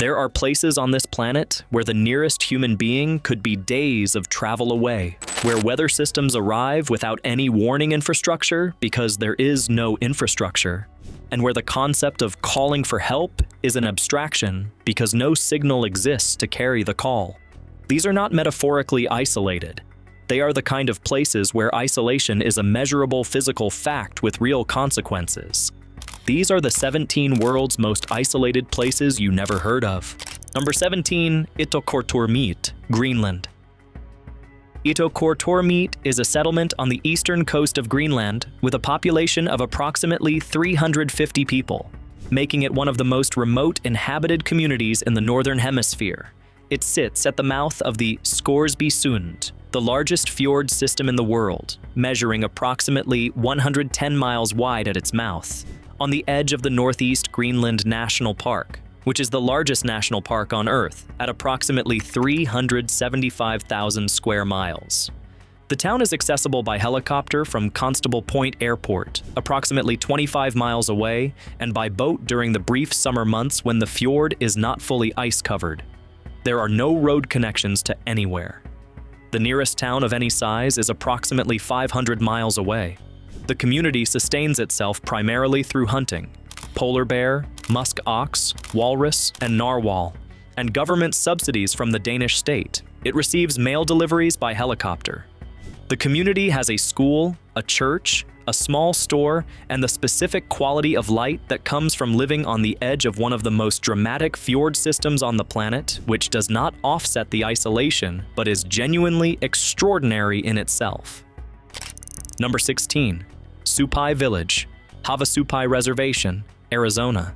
There are places on this planet where the nearest human being could be days of travel away, where weather systems arrive without any warning infrastructure because there is no infrastructure, and where the concept of calling for help is an abstraction because no signal exists to carry the call. These are not metaphorically isolated. They are the kind of places where isolation is a measurable physical fact with real consequences. These are the 17 world's most isolated places you never heard of. Number 17, Itokortormiit, Greenland. Itokortormiit is a settlement on the eastern coast of Greenland with a population of approximately 350 people, making it one of the most remote inhabited communities in the northern hemisphere. It sits at the mouth of the Scoresby Sund, the largest fjord system in the world, measuring approximately 110 miles wide at its mouth, on the edge of the Northeast Greenland National Park, which is the largest national park on Earth, at approximately 375,000 square miles. The town is accessible by helicopter from Constable Point Airport, approximately 25 miles away, and by boat during the brief summer months when the fjord is not fully ice-covered. There are no road connections to anywhere. The nearest town of any size is approximately 500 miles away. The community sustains itself primarily through hunting, polar bear, musk ox, walrus, and narwhal, and government subsidies from the Danish state. It receives mail deliveries by helicopter. The community has a school, a church, a small store, and the specific quality of light that comes from living on the edge of one of the most dramatic fjord systems on the planet, which does not offset the isolation, but is genuinely extraordinary in itself. Number 16, Supai Village, Havasupai Reservation, Arizona.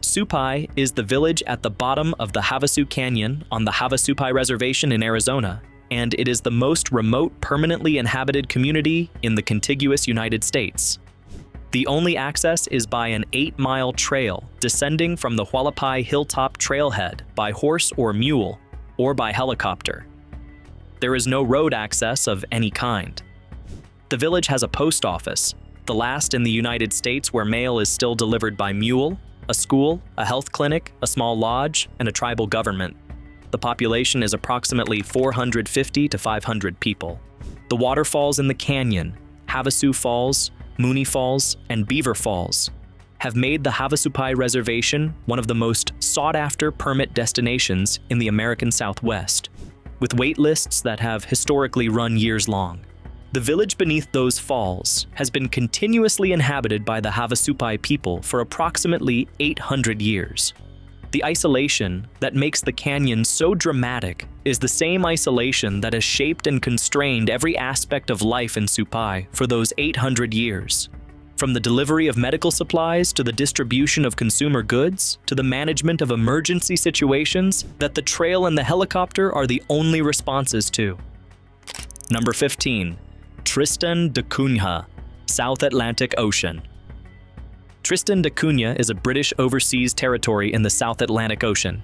Supai is the village at the bottom of the Havasu Canyon on the Havasupai Reservation in Arizona, and it is the most remote permanently inhabited community in the contiguous United States. The only access is by an 8-mile trail descending from the Hualapai Hilltop Trailhead by horse or mule, or by helicopter. There is no road access of any kind. The village has a post office, the last in the United States where mail is still delivered by mule, a school, a health clinic, a small lodge, and a tribal government. The population is approximately 450 to 500 people. The waterfalls in the canyon, Havasu Falls, Mooney Falls, and Beaver Falls, have made the Havasupai Reservation one of the most sought-after permit destinations in the American Southwest, with wait lists that have historically run years long. The village beneath those falls has been continuously inhabited by the Havasupai people for approximately 800 years. The isolation that makes the canyon so dramatic is the same isolation that has shaped and constrained every aspect of life in Supai for those 800 years. From the delivery of medical supplies to the distribution of consumer goods to the management of emergency situations that the trail and the helicopter are the only responses to. Number 15. Tristan da Cunha, South Atlantic Ocean. Tristan da Cunha is a British overseas territory in the South Atlantic Ocean,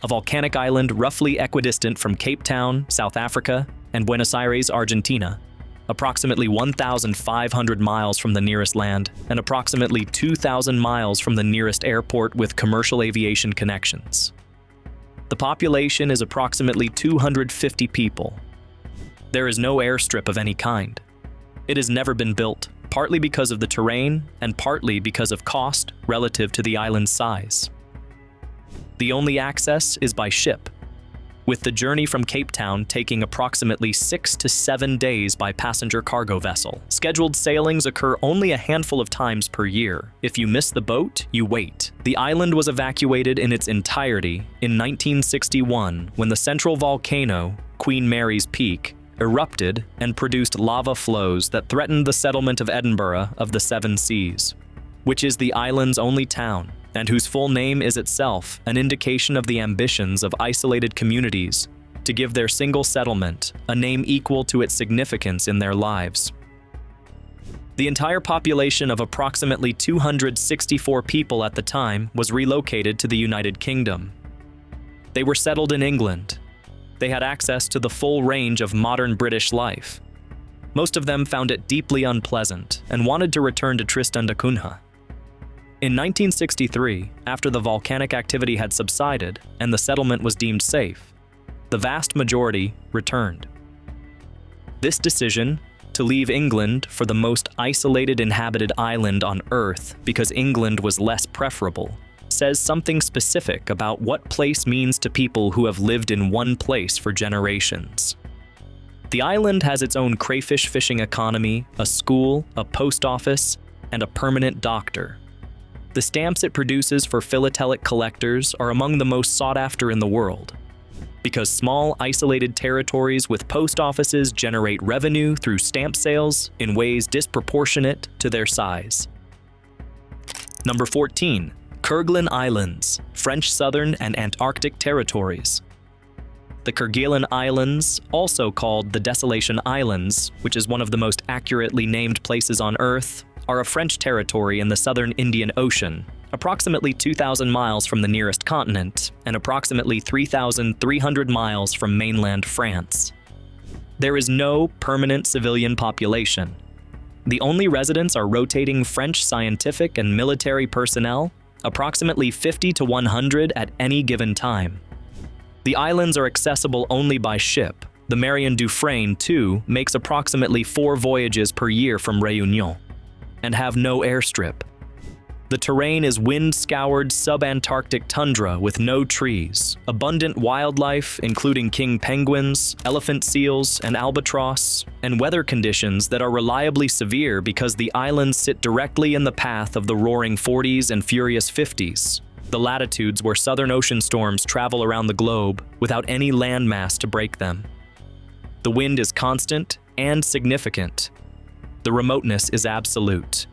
a volcanic island roughly equidistant from Cape Town, South Africa, and Buenos Aires, Argentina, approximately 1,500 miles from the nearest land and approximately 2,000 miles from the nearest airport with commercial aviation connections. The population is approximately 250 people. There is no airstrip of any kind. It has never been built, partly because of the terrain and partly because of cost relative to the island's size. The only access is by ship, with the journey from Cape Town taking approximately 6 to 7 days by passenger cargo vessel. Scheduled sailings occur only a handful of times per year. If you miss the boat, you wait. The island was evacuated in its entirety in 1961 when the central volcano, Queen Mary's Peak, erupted and produced lava flows that threatened the settlement of Edinburgh of the Seven Seas, which is the island's only town, and whose full name is itself an indication of the ambitions of isolated communities to give their single settlement a name equal to its significance in their lives. The entire population of approximately 264 people at the time was relocated to the United Kingdom. They were settled in England. They had access to the full range of modern British life. Most of them found it deeply unpleasant and wanted to return to Tristan da Cunha. In 1963, after the volcanic activity had subsided and the settlement was deemed safe, the vast majority returned. This decision, to leave England for the most isolated inhabited island on Earth because England was less preferable, says something specific about what place means to people who have lived in one place for generations. The island has its own crayfish fishing economy, a school, a post office, and a permanent doctor. The stamps it produces for philatelic collectors are among the most sought after in the world, because small, isolated territories with post offices generate revenue through stamp sales in ways disproportionate to their size. Number 14. Kerguelen Islands, French Southern and Antarctic Territories. The Kerguelen Islands, also called the Desolation Islands, which is one of the most accurately named places on Earth, are a French territory in the southern Indian Ocean, approximately 2,000 miles from the nearest continent and approximately 3,300 miles from mainland France. There is no permanent civilian population. The only residents are rotating French scientific and military personnel, approximately 50 to 100 at any given time. The islands are accessible only by ship. The Marion Dufresne, too, makes approximately 4 voyages per year from Réunion, and have no airstrip. The terrain is wind-scoured subantarctic tundra with no trees, abundant wildlife including king penguins, elephant seals, and albatross, and weather conditions that are reliably severe because the islands sit directly in the path of the roaring 40s and furious 50s, the latitudes where southern ocean storms travel around the globe without any landmass to break them. The wind is constant and significant. The remoteness is absolute.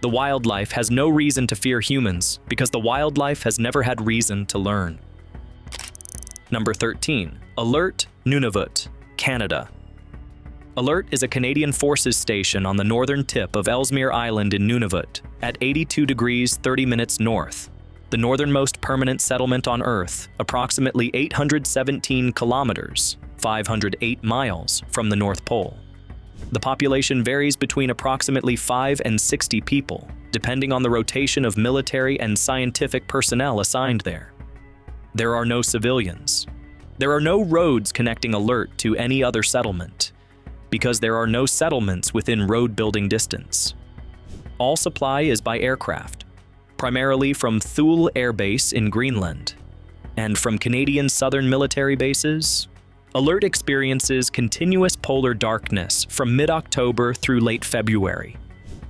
The wildlife has no reason to fear humans because the wildlife has never had reason to learn. Number 13. Alert, Nunavut, Canada. Alert is a Canadian Forces station on the northern tip of Ellesmere Island in Nunavut, at 82 degrees 30 minutes north, the northernmost permanent settlement on Earth, approximately 817 kilometers, 508 miles from the North Pole. The population varies between approximately 5 and 60 people, depending on the rotation of military and scientific personnel assigned there. There are no civilians. There are no roads connecting Alert to any other settlement, because there are no settlements within road-building distance. All supply is by aircraft, primarily from Thule Air Base in Greenland, and from Canadian southern military bases. Alert experiences continuous polar darkness from mid-October through late February,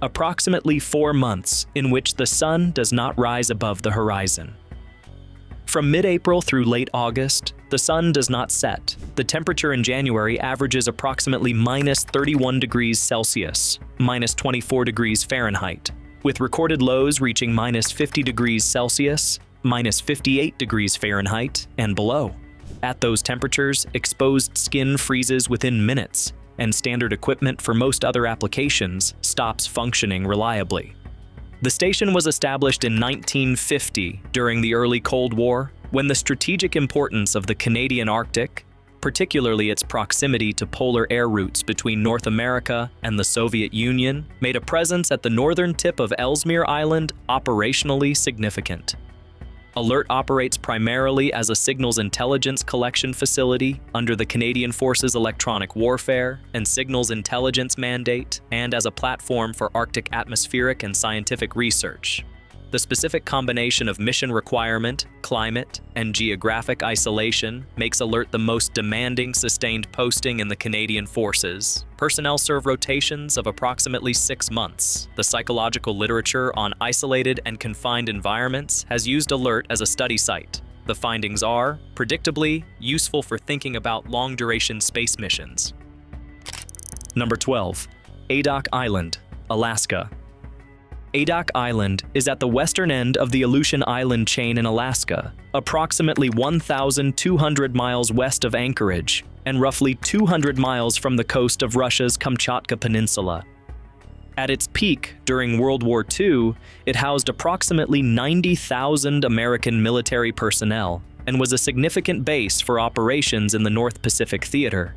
approximately 4 months in which the sun does not rise above the horizon. From mid-April through late August, the sun does not set. The temperature in January averages approximately minus 31 degrees Celsius, minus 24 degrees Fahrenheit, with recorded lows reaching minus 50 degrees Celsius, minus 58 degrees Fahrenheit, and below. At those temperatures, exposed skin freezes within minutes, and standard equipment for most other applications stops functioning reliably. The station was established in 1950 during the early Cold War, when the strategic importance of the Canadian Arctic, particularly its proximity to polar air routes between North America and the Soviet Union, made a presence at the northern tip of Ellesmere Island operationally significant. Alert operates primarily as a signals intelligence collection facility under the Canadian Forces Electronic Warfare and Signals Intelligence Mandate, and as a platform for Arctic atmospheric and scientific research. The specific combination of mission requirement, climate, and geographic isolation makes Alert the most demanding sustained posting in the Canadian Forces. Personnel serve rotations of approximately 6 months. The psychological literature on isolated and confined environments has used Alert as a study site. The findings are, predictably, useful for thinking about long-duration space missions. Number 12. Adak Island, Alaska. Adak Island is at the western end of the Aleutian Island chain in Alaska, approximately 1,200 miles west of Anchorage and roughly 200 miles from the coast of Russia's Kamchatka Peninsula. At its peak during World War II, it housed approximately 90,000 American military personnel and was a significant base for operations in the North Pacific Theater,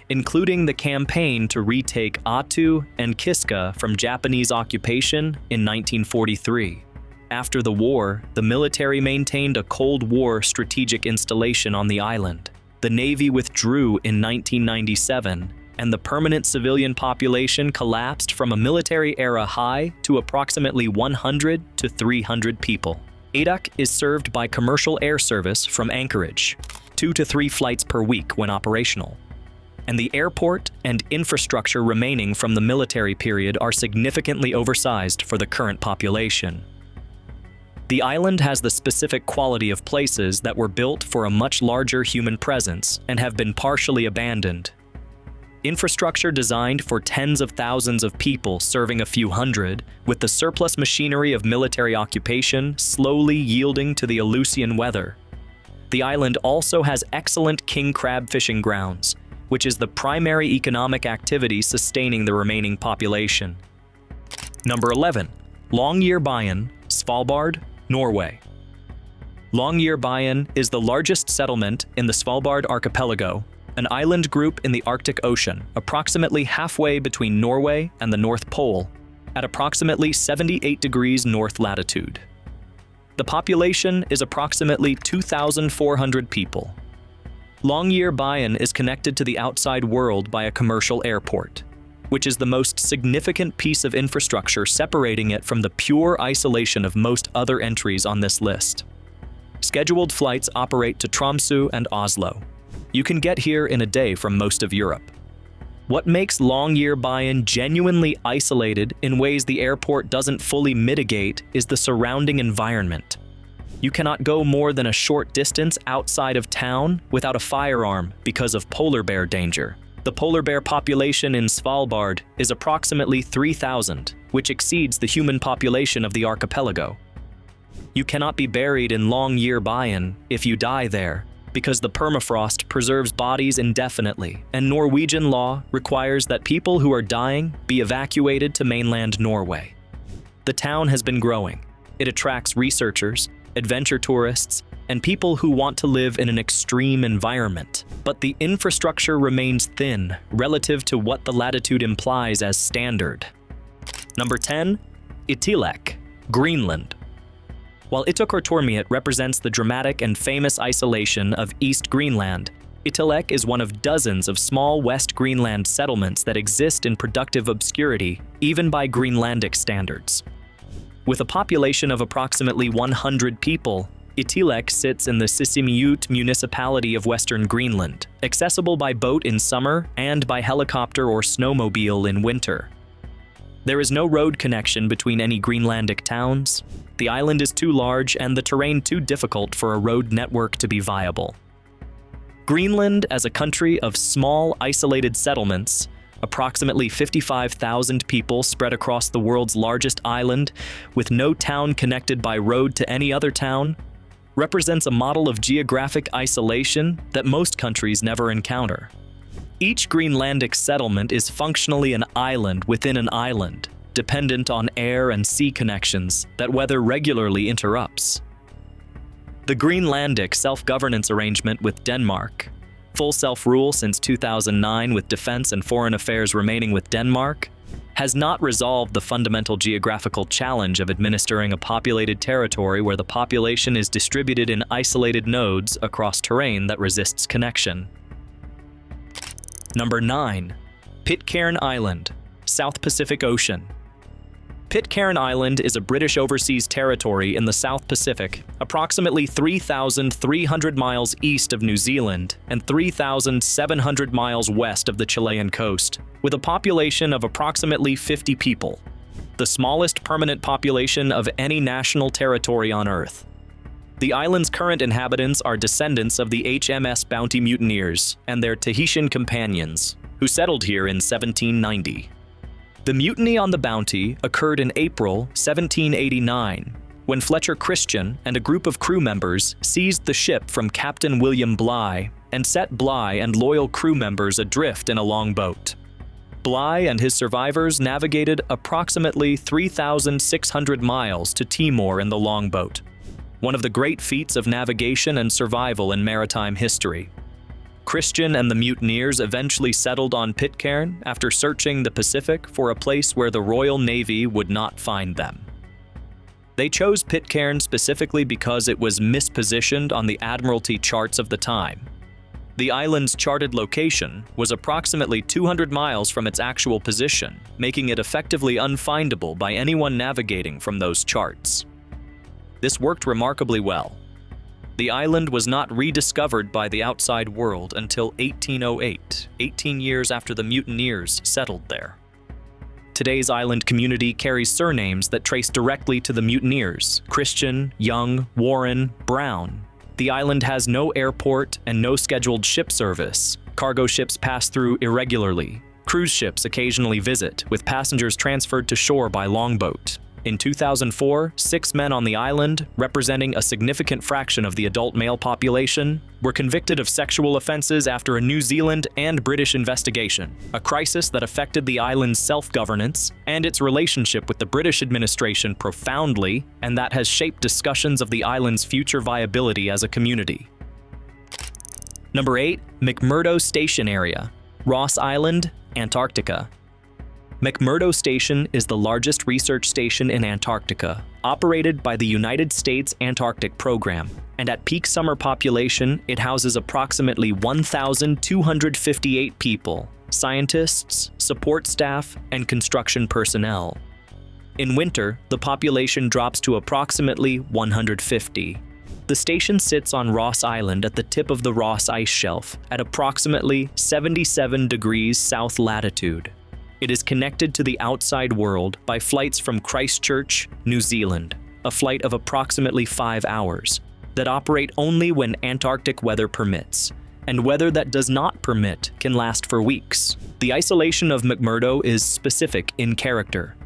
including the campaign to retake Attu and Kiska from Japanese occupation in 1943. After the war, the military maintained a Cold War strategic installation on the island. The Navy withdrew in 1997, and the permanent civilian population collapsed from a military-era high to approximately 100 to 300 people. Adak is served by commercial air service from Anchorage, 2 to 3 flights per week when operational. And the airport and infrastructure remaining from the military period are significantly oversized for the current population. The island has the specific quality of places that were built for a much larger human presence and have been partially abandoned. Infrastructure designed for tens of thousands of people serving a few hundred, with the surplus machinery of military occupation slowly yielding to the Aleutian weather. The island also has excellent king crab fishing grounds, which is the primary economic activity sustaining the remaining population. Number 11. Longyearbyen, Svalbard, Norway. Longyearbyen is the largest settlement in the Svalbard archipelago, an island group in the Arctic Ocean, approximately halfway between Norway and the North Pole, at approximately 78 degrees north latitude. The population is approximately 2,400 people. Longyearbyen is connected to the outside world by a commercial airport, which is the most significant piece of infrastructure separating it from the pure isolation of most other entries on this list. Scheduled flights operate to Tromsø and Oslo. You can get here in a day from most of Europe. What makes Longyearbyen genuinely isolated in ways the airport doesn't fully mitigate is the surrounding environment. You cannot go more than a short distance outside of town without a firearm because of polar bear danger. The polar bear population in Svalbard is approximately 3,000, which exceeds the human population of the archipelago. You cannot be buried in Longyearbyen if you die there, because the permafrost preserves bodies indefinitely, and Norwegian law requires that people who are dying be evacuated to mainland Norway. The town has been growing. It attracts researchers, adventure tourists, and people who want to live in an extreme environment. But the infrastructure remains thin relative to what the latitude implies as standard. Number 10. Itilleq, Greenland. While Ittoqqortoormiit represents the dramatic and famous isolation of East Greenland, Itilleq is one of dozens of small West Greenland settlements that exist in productive obscurity, even by Greenlandic standards. With a population of approximately 100 people, Itilleq sits in the Sisimiut municipality of Western Greenland, accessible by boat in summer and by helicopter or snowmobile in winter. There is no road connection between any Greenlandic towns. The island is too large and the terrain too difficult for a road network to be viable. Greenland, as a country of small, isolated settlements, approximately 55,000 people spread across the world's largest island, with no town connected by road to any other town, represents a model of geographic isolation that most countries never encounter. Each Greenlandic settlement is functionally an island within an island, dependent on air and sea connections that weather regularly interrupts. The Greenlandic self-governance arrangement with Denmark, full self-rule since 2009 with defense and foreign affairs remaining with Denmark, has not resolved the fundamental geographical challenge of administering a populated territory where the population is distributed in isolated nodes across terrain that resists connection. Number 9. Pitcairn Island, South Pacific Ocean. Pitcairn Island is a British overseas territory in the South Pacific, approximately 3,300 miles east of New Zealand and 3,700 miles west of the Chilean coast, with a population of approximately 50 people, the smallest permanent population of any national territory on Earth. The island's current inhabitants are descendants of the HMS Bounty mutineers and their Tahitian companions, who settled here in 1790. The mutiny on the Bounty occurred in April 1789, when Fletcher Christian and a group of crew members seized the ship from Captain William Bligh and set Bligh and loyal crew members adrift in a longboat. Bligh and his survivors navigated approximately 3,600 miles to Timor in the longboat, one of the great feats of navigation and survival in maritime history. Christian and the mutineers eventually settled on Pitcairn after searching the Pacific for a place where the Royal Navy would not find them. They chose Pitcairn specifically because it was mispositioned on the Admiralty charts of the time. The island's charted location was approximately 200 miles from its actual position, making it effectively unfindable by anyone navigating from those charts. This worked remarkably well. The island was not rediscovered by the outside world until 1808, 18 years after the mutineers settled there. Today's island community carries surnames that trace directly to the mutineers: Christian, Young, Warren, Brown. The island has no airport and no scheduled ship service. Cargo ships pass through irregularly. Cruise ships occasionally visit, with passengers transferred to shore by longboat. In 2004, 6 men on the island, representing a significant fraction of the adult male population, were convicted of sexual offenses after a New Zealand and British investigation, a crisis that affected the island's self-governance and its relationship with the British administration profoundly, and that has shaped discussions of the island's future viability as a community. Number 8, McMurdo Station Area, Ross Island, Antarctica. McMurdo Station is the largest research station in Antarctica, operated by the United States Antarctic Program, and at peak summer population, it houses approximately 1,258 people, scientists, support staff, and construction personnel. In winter, the population drops to approximately 150. The station sits on Ross Island at the tip of the Ross Ice Shelf at approximately 77 degrees south latitude. It is connected to the outside world by flights from Christchurch, New Zealand, a flight of approximately 5 hours, that operate only when Antarctic weather permits, and weather that does not permit can last for weeks. The isolation of McMurdo is specific in character.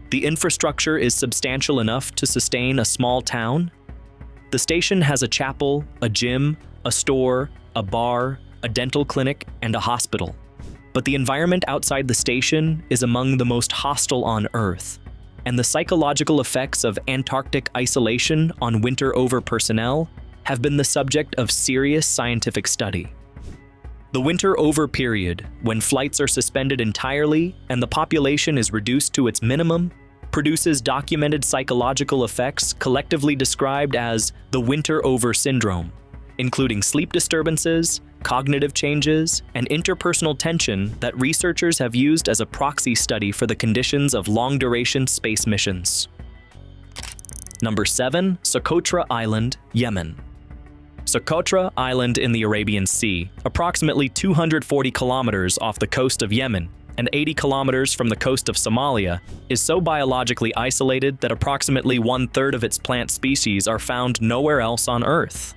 The infrastructure is substantial enough to sustain a small town. The station has a chapel, a gym, a store, a bar, a dental clinic, and a hospital. But the environment outside the station is among the most hostile on Earth, and the psychological effects of Antarctic isolation on winter-over personnel have been the subject of serious scientific study. The winter-over period, when flights are suspended entirely and the population is reduced to its minimum, produces documented psychological effects collectively described as the winter-over syndrome, including sleep disturbances, cognitive changes, and interpersonal tension that researchers have used as a proxy study for the conditions of long-duration space missions. Number 7, Socotra Island, Yemen. Socotra Island in the Arabian Sea, approximately 240 kilometers off the coast of Yemen and 80 kilometers from the coast of Somalia, is so biologically isolated that approximately 1/3 of its plant species are found nowhere else on Earth.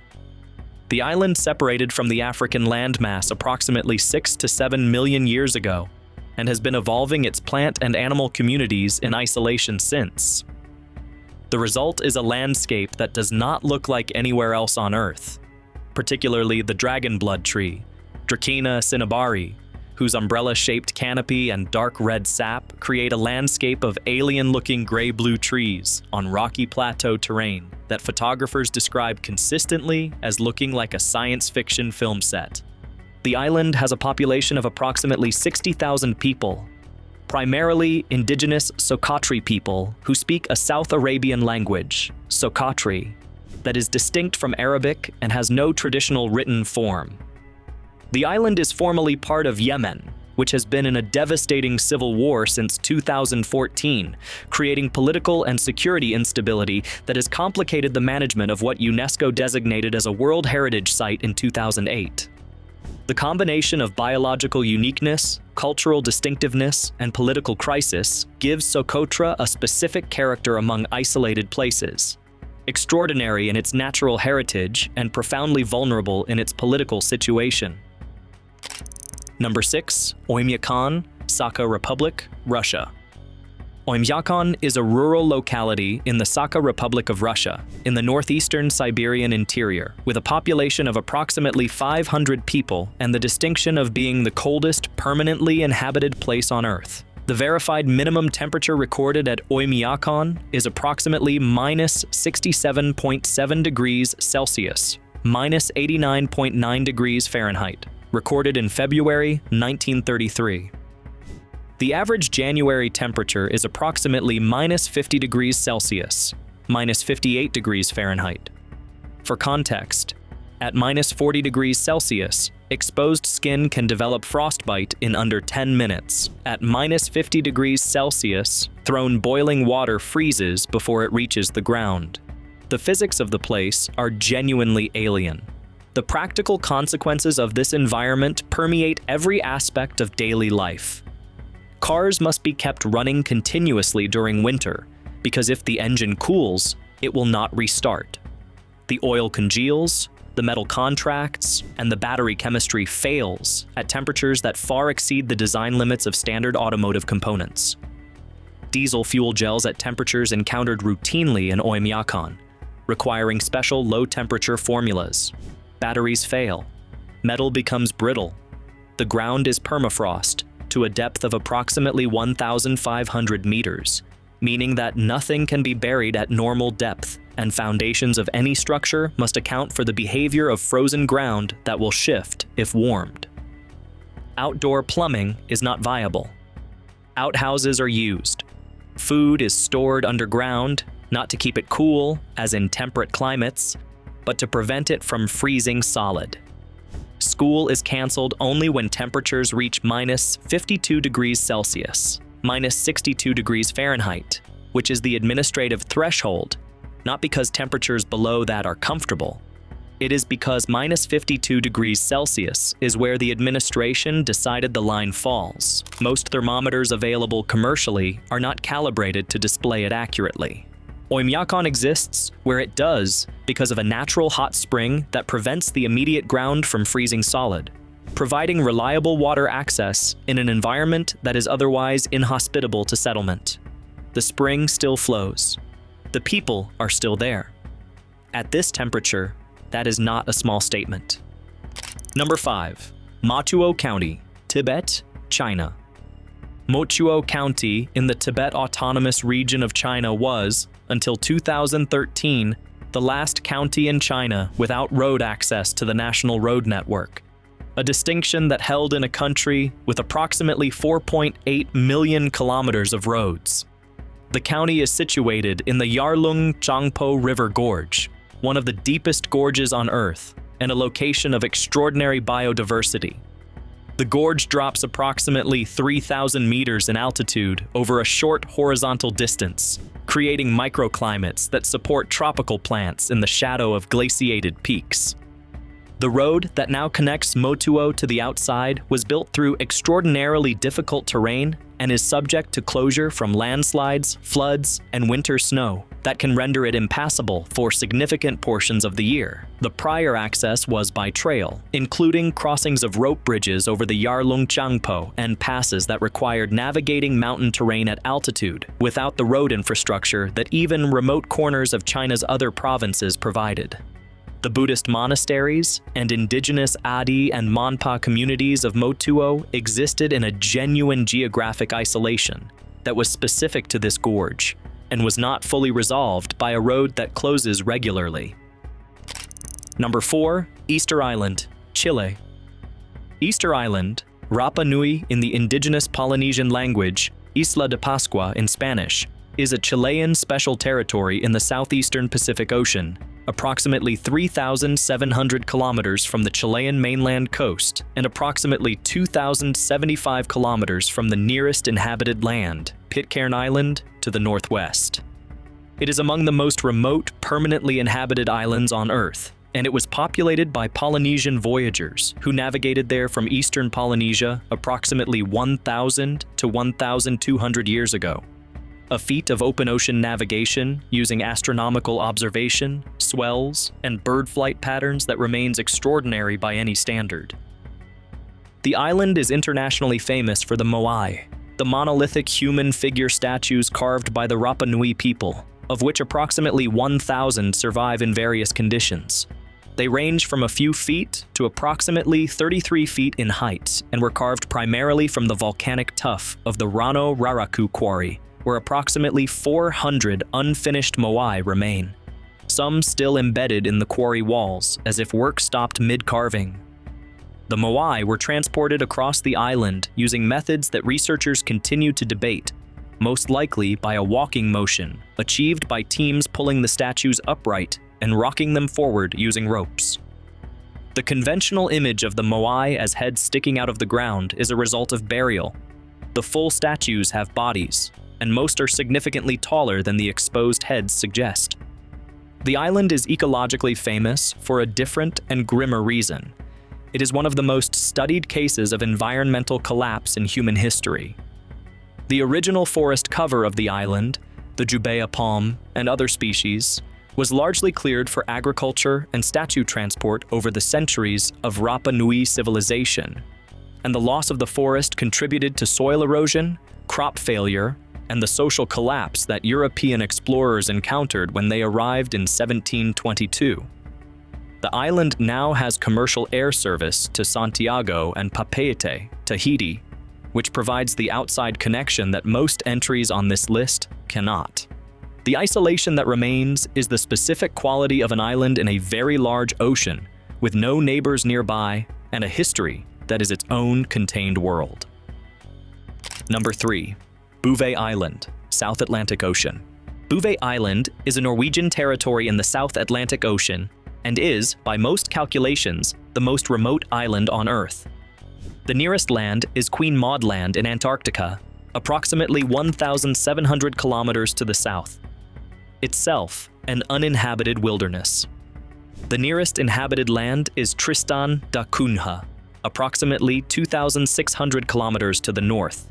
The island separated from the African landmass approximately 6 to 7 million years ago, and has been evolving its plant and animal communities in isolation since. The result is a landscape that does not look like anywhere else on Earth, particularly the dragonblood tree, Dracaena cinnabari, whose umbrella-shaped canopy and dark red sap create a landscape of alien-looking gray-blue trees on rocky plateau terrain that photographers describe consistently as looking like a science fiction film set. The island has a population of approximately 60,000 people, primarily indigenous Socotri people who speak a South Arabian language, Socotri, that is distinct from Arabic and has no traditional written form. The island is formally part of Yemen, which has been in a devastating civil war since 2014, creating political and security instability that has complicated the management of what UNESCO designated as a World Heritage Site in 2008. The combination of biological uniqueness, cultural distinctiveness, and political crisis gives Socotra a specific character among isolated places, extraordinary in its natural heritage and profoundly vulnerable in its political situation. Number 6, Oymyakon, Sakha Republic, Russia. Oymyakon is a rural locality in the Sakha Republic of Russia, in the northeastern Siberian interior, with a population of approximately 500 people and the distinction of being the coldest permanently inhabited place on Earth. The verified minimum temperature recorded at Oymyakon is approximately minus 67.7 degrees Celsius, minus 89.9 degrees Fahrenheit, recorded in February 1933. The average January temperature is approximately minus 50 degrees Celsius, minus 58 degrees Fahrenheit. For context, at minus 40 degrees Celsius, exposed skin can develop frostbite in under 10 minutes. At minus 50 degrees Celsius, thrown boiling water freezes before it reaches the ground. The physics of the place are genuinely alien. The practical consequences of this environment permeate every aspect of daily life. Cars must be kept running continuously during winter, because if the engine cools, it will not restart. The oil congeals, the metal contracts, and the battery chemistry fails at temperatures that far exceed the design limits of standard automotive components. Diesel fuel gels at temperatures encountered routinely in Oymyakon, requiring special low-temperature formulas. Batteries fail. Metal becomes brittle. The ground is permafrost to a depth of approximately 1,500 meters, meaning that nothing can be buried at normal depth, and foundations of any structure must account for the behavior of frozen ground that will shift if warmed. Outdoor plumbing is not viable. Outhouses are used. Food is stored underground, not to keep it cool, as in temperate climates, but to prevent it from freezing solid. School is canceled only when temperatures reach minus 52 degrees Celsius, minus 62 degrees Fahrenheit, which is the administrative threshold, not because temperatures below that are comfortable. It is because minus 52 degrees Celsius is where the administration decided the line falls. Most thermometers available commercially are not calibrated to display it accurately. Oymyakon exists where it does because of a natural hot spring that prevents the immediate ground from freezing solid, providing reliable water access in an environment that is otherwise inhospitable to settlement. The spring still flows. The people are still there. At this temperature, that is not a small statement. Number 5. Motuo County, Tibet, China. Motuo County in the Tibet Autonomous Region of China was, until 2013, the last county in China without road access to the national road network, a distinction that held in a country with approximately 4.8 million kilometers of roads. The county is situated in the Yarlung-Changpo River Gorge, one of the deepest gorges on Earth, and a location of extraordinary biodiversity. The gorge drops approximately 3,000 meters in altitude over a short horizontal distance, creating microclimates that support tropical plants in the shadow of glaciated peaks. The road that now connects Motuo to the outside was built through extraordinarily difficult terrain and is subject to closure from landslides, floods, and winter snow that can render it impassable for significant portions of the year. The prior access was by trail, including crossings of rope bridges over the Yarlung Changpo and passes that required navigating mountain terrain at altitude without the road infrastructure that even remote corners of China's other provinces provided. The Buddhist monasteries and indigenous Adi and Monpa communities of Motuo existed in a genuine geographic isolation that was specific to this gorge and was not fully resolved by a road that closes regularly. Number 4. Easter Island, Chile. Easter Island, Rapa Nui in the indigenous Polynesian language, Isla de Pascua in Spanish, is a Chilean special territory in the southeastern Pacific Ocean, approximately 3,700 kilometers from the Chilean mainland coast and approximately 2,075 kilometers from the nearest inhabited land, Pitcairn Island, to the northwest. It is among the most remote, permanently inhabited islands on Earth, and it was populated by Polynesian voyagers who navigated there from eastern Polynesia approximately 1,000 to 1,200 years ago. A feat of open ocean navigation using astronomical observation, swells, and bird flight patterns that remains extraordinary by any standard. The island is internationally famous for the moai, the monolithic human figure statues carved by the Rapa Nui people, of which approximately 1,000 survive in various conditions. They range from a few feet to approximately 33 feet in height and were carved primarily from the volcanic tuff of the Rano Raraku quarry, where approximately 400 unfinished moai remain, some still embedded in the quarry walls as if work stopped mid-carving. The moai were transported across the island using methods that researchers continue to debate, most likely by a walking motion, achieved by teams pulling the statues upright and rocking them forward using ropes. The conventional image of the moai as heads sticking out of the ground is a result of burial. The full statues have bodies, and most are significantly taller than the exposed heads suggest. The island is ecologically famous for a different and grimmer reason. It is one of the most studied cases of environmental collapse in human history. The original forest cover of the island, the jubea palm and other species, was largely cleared for agriculture and statue transport over the centuries of Rapa Nui civilization, and the loss of the forest contributed to soil erosion, crop failure, and the social collapse that European explorers encountered when they arrived in 1722. The island now has commercial air service to Santiago and Papeete, Tahiti, which provides the outside connection that most entries on this list cannot. The isolation that remains is the specific quality of an island in a very large ocean, with no neighbors nearby and a history that is its own contained world. Number 3. Bouvet Island, South Atlantic Ocean. Bouvet Island is a Norwegian territory in the South Atlantic Ocean and is, by most calculations, the most remote island on Earth. The nearest land is Queen Maud Land in Antarctica, approximately 1,700 kilometers to the south. Itself an uninhabited wilderness. The nearest inhabited land is Tristan da Cunha, approximately 2,600 kilometers to the north.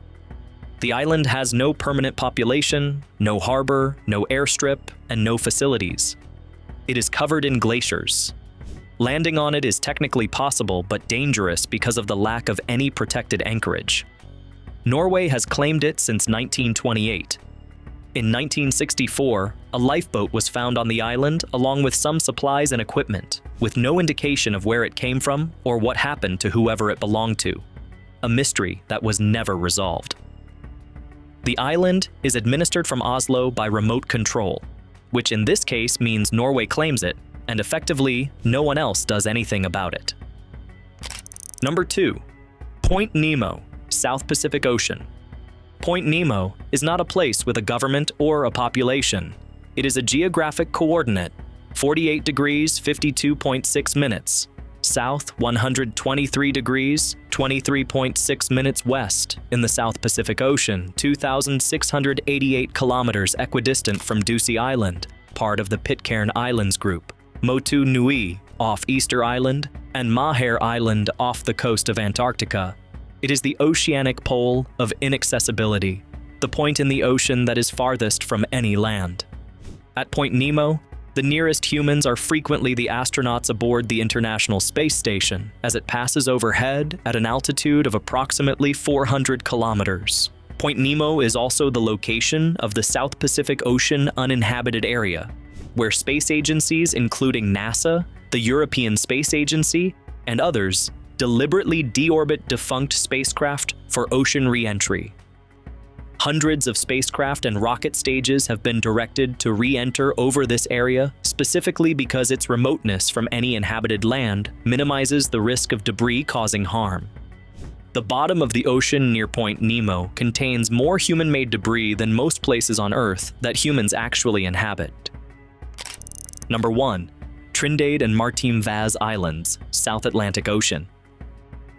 The island has no permanent population, no harbor, no airstrip, and no facilities. It is covered in glaciers. Landing on it is technically possible but dangerous because of the lack of any protected anchorage. Norway has claimed it since 1928. In 1964, a lifeboat was found on the island along with some supplies and equipment, with no indication of where it came from or what happened to whoever it belonged to. A mystery that was never resolved. The island is administered from Oslo by remote control, which in this case means Norway claims it, and effectively, no one else does anything about it. Number 2. Point Nemo, South Pacific Ocean. Point Nemo is not a place with a government or a population. It is a geographic coordinate, 48 degrees 52.6 minutes, south 123 degrees 23.6 minutes west in the South Pacific Ocean, 2,688 kilometers equidistant from Ducie Island, part of the Pitcairn Islands group, Motu Nui off Easter Island, and Maher Island off the coast of Antarctica. It is the oceanic pole of inaccessibility, the point in the ocean that is farthest from any land. At Point Nemo, the nearest humans are frequently the astronauts aboard the International Space Station as it passes overhead at an altitude of approximately 400 kilometers. Point Nemo is also the location of the South Pacific Ocean uninhabited area, where space agencies including NASA, the European Space Agency, and others deliberately deorbit defunct spacecraft for ocean re-entry. Hundreds of spacecraft and rocket stages have been directed to re-enter over this area specifically because its remoteness from any inhabited land minimizes the risk of debris causing harm. The bottom of the ocean near Point Nemo contains more human-made debris than most places on Earth that humans actually inhabit. Number 1. Trindade and Martim Vaz Islands, South Atlantic Ocean.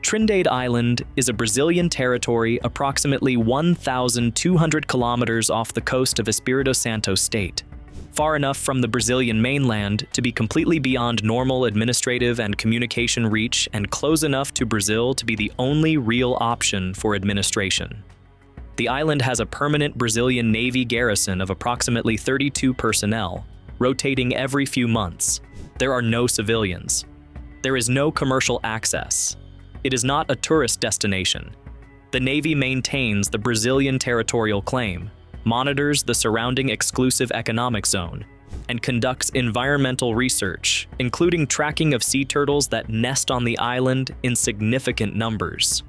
Trindade Island is a Brazilian territory approximately 1,200 kilometers off the coast of Espírito Santo state, far enough from the Brazilian mainland to be completely beyond normal administrative and communication reach and close enough to Brazil to be the only real option for administration. The island has a permanent Brazilian Navy garrison of approximately 32 personnel, rotating every few months. There are no civilians. There is no commercial access. It is not a tourist destination. The Navy maintains the Brazilian territorial claim, monitors the surrounding exclusive economic zone, and conducts environmental research, including tracking of sea turtles that nest on the island in significant numbers.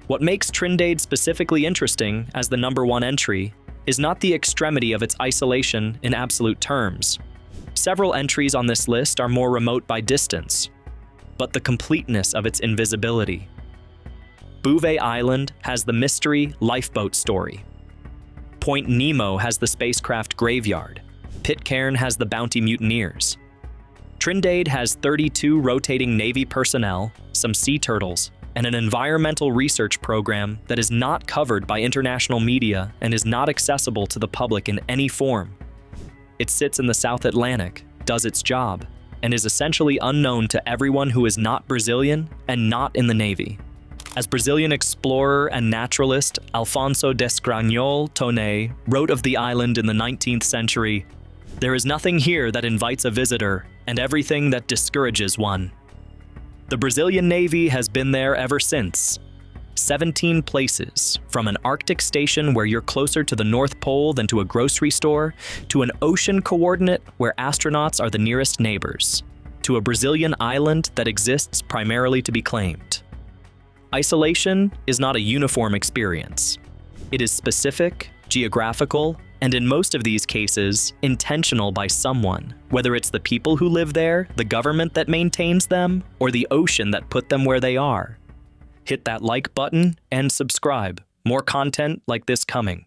What makes Trindade specifically interesting as the number 1 entry is not the extremity of its isolation in absolute terms. Several entries on this list are more remote by distance, but the completeness of its invisibility. Bouvet Island has the mystery lifeboat story. Point Nemo has the spacecraft graveyard. Pitcairn has the Bounty Mutineers. Trindade has 32 rotating Navy personnel, some sea turtles, and an environmental research program that is not covered by international media and is not accessible to the public in any form. It sits in the South Atlantic, does its job, and is essentially unknown to everyone who is not Brazilian and not in the Navy. As Brazilian explorer and naturalist Alfonso Desgranhol Toney wrote of the island in the 19th century, "There is nothing here that invites a visitor, and everything that discourages one." The Brazilian Navy has been there ever since. 17 places, from an Arctic station where you're closer to the North Pole than to a grocery store, to an ocean coordinate where astronauts are the nearest neighbors, to a Brazilian island that exists primarily to be claimed. Isolation is not a uniform experience. It is specific, geographical, and in most of these cases, intentional by someone, whether it's the people who live there, the government that maintains them, or the ocean that put them where they are. Hit that like button and subscribe. More content like this coming.